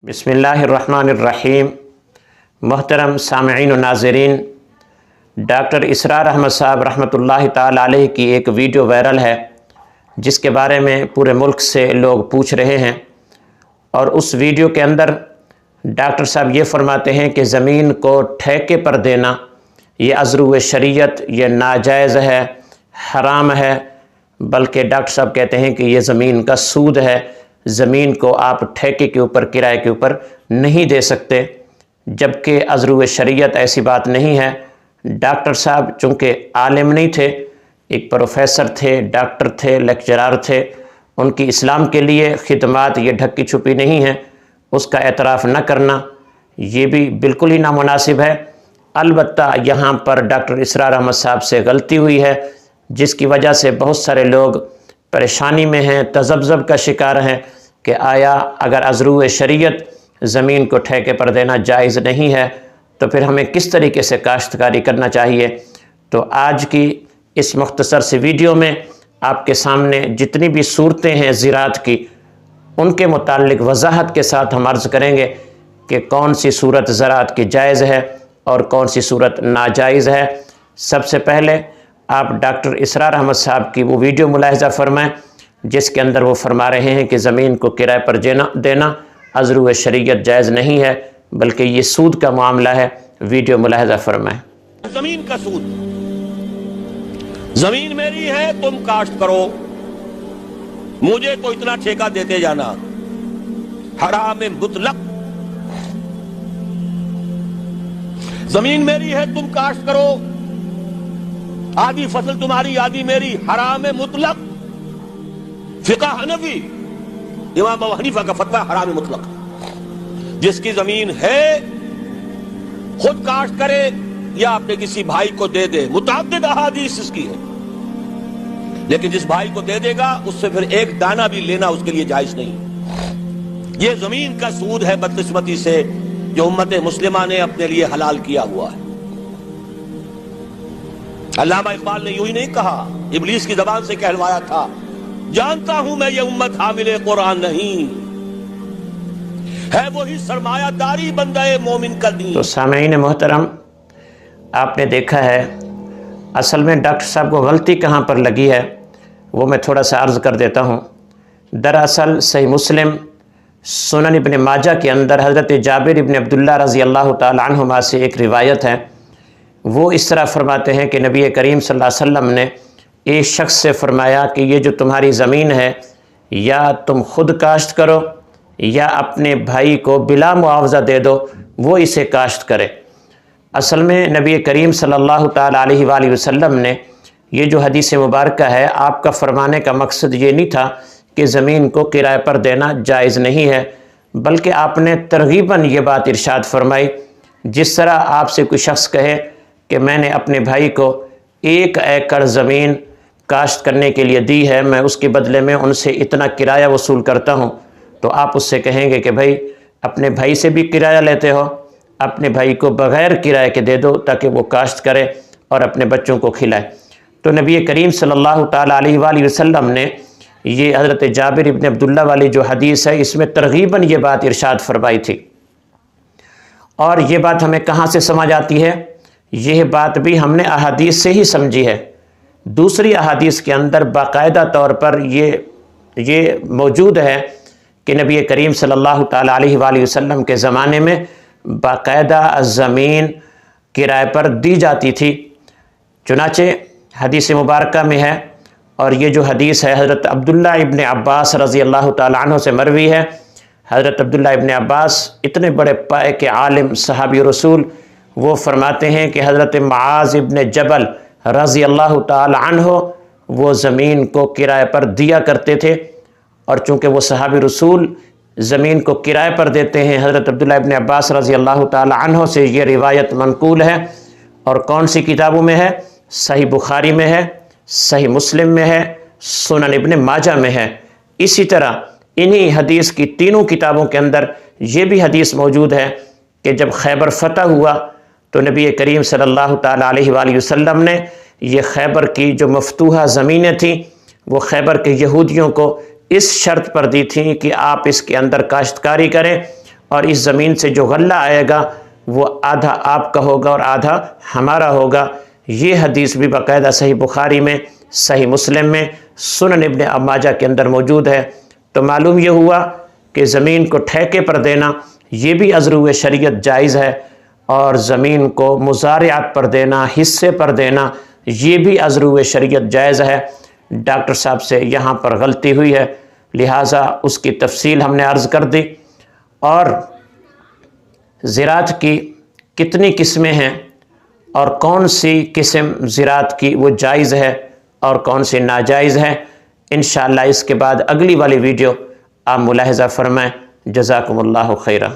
बिस्मिल्लाहिर्रहमानिर्रहीम। मोहतरम सामईन व नाज़रीन, डॉक्टर इसरार अहमद साहब रहमतुल्लाहि ताला अलैह की एक वीडियो वायरल है जिसके बारे में पूरे मुल्क से लोग पूछ रहे हैं। और उस वीडियो के अंदर डॉक्टर साहब ये फरमाते हैं कि ज़मीन को ठेके पर देना ये अज़्रुव शरीयत, ये नाजायज़ है, हराम है। बल्कि डॉक्टर साहब कहते हैं कि ये ज़मीन का सूद है, ज़मीन को आप ठेके के ऊपर, किराए के ऊपर नहीं दे सकते, जबकि अज़्रुव शरीयत ऐसी बात नहीं है। डॉक्टर साहब चूँकि आलिम नहीं थे, एक प्रोफेसर थे, डॉक्टर थे, लेक्चरार थे, उनकी इस्लाम के लिए खिदमात ये ढकी छुपी नहीं है, उसका एतराफ़ न करना ये भी बिल्कुल ही नामुनासिब है। अलबत्ता यहाँ पर डॉक्टर इसरार अहमद साहब से गलती हुई है, जिसकी वजह से बहुत सारे लोग परेशानी में हैं, तज़ब्ज़ब का शिकार हैं कि आया अगर अज़्रुव शरीयत ज़मीन को ठेके पर देना जायज़ नहीं है तो फिर हमें किस तरीके से काश्तकारी करना चाहिए। तो आज की इस मुख्तसर सी वीडियो में आपके सामने जितनी भी सूरतें हैं ज़राअत की, उनके मुताल्लिक़ वज़ाहत के साथ हम अर्ज़ करेंगे कि कौन सी सूरत ज़राअत की जायज़ है और कौन सी सूरत नाजायज़ है। सबसे पहले आप डॉक्टर इसरार अहमद साहब की वो वीडियो मुलाहिज़ा फरमाएँ जिसके अंदर वो फरमा रहे हैं कि ज़मीन को किराए पर देना अज़्रुव शरीयत जायज़ नहीं है, बल्कि ये सूद का मामला है। वीडियो मुलाहिज़ा फरमाएँ। ज़मीन का सूद, ज़मीन मेरी है, तुम काश्त करो, मुझे तो इतना ठेका देते जाना, हराम मुतलक। ज़मीन मेरी है, तुम काश्त करो, आधी फसल तुम्हारी आधी मेरी, हराम मुतलक। फिक़ह हनफी, इमाम अबू हनीफा का फतवा हराम मुतलक। जिसकी जमीन है खुद काश्त करे या अपने किसी भाई को दे दे, मुताद्दिद अहादीस इसकी है, लेकिन जिस भाई को दे देगा उससे फिर एक दाना भी लेना उसके लिए जायज नहीं। ये जमीन का सूद है बदकिस्मती से जो उम्मत मुस्लिमा ने अपने लिए हलाल किया हुआ है। अल्लामा इकबाल ने यूं ही नहीं कहा, इब्लीस की जबान से कहलवाया था, जानता हूं मैं ये उम्मत हामिले कुरान नहीं है, वही सरमायादारी बंदाए मोमिन का दीन। तो सामईन मोहतरम, आपने देखा है असल में डॉक्टर साहब को गलती कहाँ पर लगी है वो मैं थोड़ा सा अर्ज़ कर देता हूँ। दरअसल सही मुस्लिम, सुनन इब्न माजा के अंदर हज़रत जाबिर इब्न अब्दुल्लाह रज़ी अल्लाह तआला अन्हुमा से एक रिवायत है। वो इस तरह फरमाते हैं कि नबी करीम सल्लल्लाहु अलैहि वसल्लम ने एक शख्स से फरमाया कि ये जो तुम्हारी ज़मीन है या तुम खुद काश्त करो या अपने भाई को बिला मुआवजा दे दो, वो इसे काश्त करे। असल में नबी करीम सल्लल्लाहु ताला अलैहि वसल्लम ने ये जो हदीस मुबारक है, आपका फरमाने का मकसद ये नहीं था कि ज़मीन को किराए पर देना जायज़ नहीं है, बल्कि आपने तरगीबन ये बात इरशाद फरमाई। जिस तरह आपसे कोई शख्स कहे कि मैंने अपने भाई को 1 एकड़ ज़मीन काश्त करने के लिए दी है, मैं उसके बदले में उनसे इतना किराया वसूल करता हूँ, तो आप उससे कहेंगे कि भाई अपने भाई से भी किराया लेते हो, अपने भाई को बग़ैर किराए के दे दो ताकि वो काश्त करे और अपने बच्चों को खिलाए। तो नबी करीम सल्लल्लाहु ताला अलैहि वसल्लम ने ये हज़रत जाबिर इब्न अब्दुल्लाह वाली जो हदीस है इसमें तरगीबन ये बात इरशाद फरमाई थी। और ये बात हमें कहाँ से समझ आती है? यह बात भी हमने अहादीस से ही समझी है। दूसरी अहादीस के अंदर बाकायदा तौर पर ये मौजूद है कि नबी करीम सल्लल्लाहु ताला अलैहि वसल्लम के ज़माने में बाकायदा ज़मीन किराए पर दी जाती थी। चुनाचे हदीस मुबारक में है, और ये जो हदीस है हज़रत अब्दुल्ला इब्न अब्बास रज़ी अल्लाह ताला अन्हु से मरवी है। हज़रत अब्दुल्ला इब्न अब्बास इतने बड़े पाए के आलिम सहाबी रसूल, वो फरमाते हैं कि हज़रत मुआज़ इब्न जबल रज़ी अल्लाह ताला अन्हु वो ज़मीन को किराए पर दिया करते थे। और चूँकि वो सहाबी रसूल ज़मीन को किराए पर देते हैं, हज़रत अब्दुल्ला इब्न अब्बास रज़ी अल्लाह ताला अन्हु से ये रिवायत मनकूल है। और कौन सी किताबों में है? सही बुखारी में है, सही मुस्लिम में है, सुनन इब्न माजा में है। इसी तरह इन्हीं हदीस की तीनों किताबों के अंदर ये भी हदीस मौजूद है कि जब खैबर फ़तह हुआ तो नबी करीम सल्लल्लाहु ताला अलैहि वसल्लम ने ये खैबर की जो मफतूहा ज़मीनें थीं वो खैबर के यहूदियों को इस शर्त पर दी थी कि आप इसके अंदर काश्तकारी करें اور اس زمین سے جو غلہ آئے گا وہ آدھا آپ کا ہوگا اور آدھا ہمارا ہوگا۔ یہ حدیث بھی باقاعدہ صحیح بخاری میں، صحیح مسلم میں، سنن ابن ماجہ کے اندر موجود ہے۔ تو معلوم یہ ہوا کہ زمین کو ٹھیکے پر دینا یہ بھی عذرو شریعت جائز ہے، اور زمین کو مزارعات پر دینا، حصے پر دینا، یہ بھی عذرو شریعت جائز ہے۔ ڈاکٹر صاحب سے یہاں پر غلطی ہوئی ہے، لہٰذا اس کی تفصیل ہم نے عرض کر دی، اور زراعت کی کتنی قسمیں ہیں اور کون سی قسم زراعت کی وہ جائز ہے اور کون سی ناجائز ہے، انشاءاللہ اس کے بعد اگلی والی ویڈیو آپ ملاحظہ فرمائیں۔ جزاکم اللہ خیرہ۔